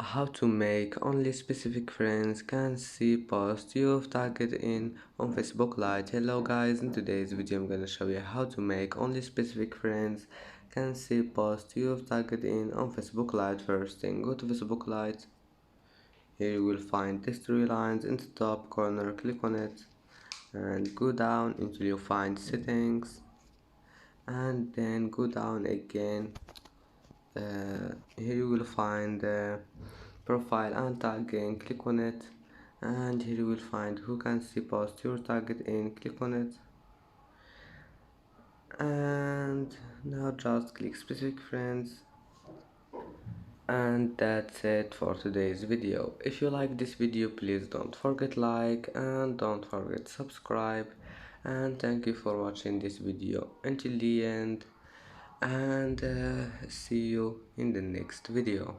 How to make only specific friends can see posts you've tagged in on Facebook Lite. Hello guys, in today's video I'm gonna show you how to make only specific friends can see posts you've tagged in on Facebook Lite. First thing, go to Facebook Lite. Here you will find these three lines in the top corner. Click on it and go down until you find settings, and then go down again. Here you will find profile and tagging. Click on it, and here you will find who can see post your target in. Click on it, and now just click specific friends. And that's it for today's video. If you like this video, please don't forget like and don't forget subscribe, and thank you for watching this video until the end, and see you in the next video.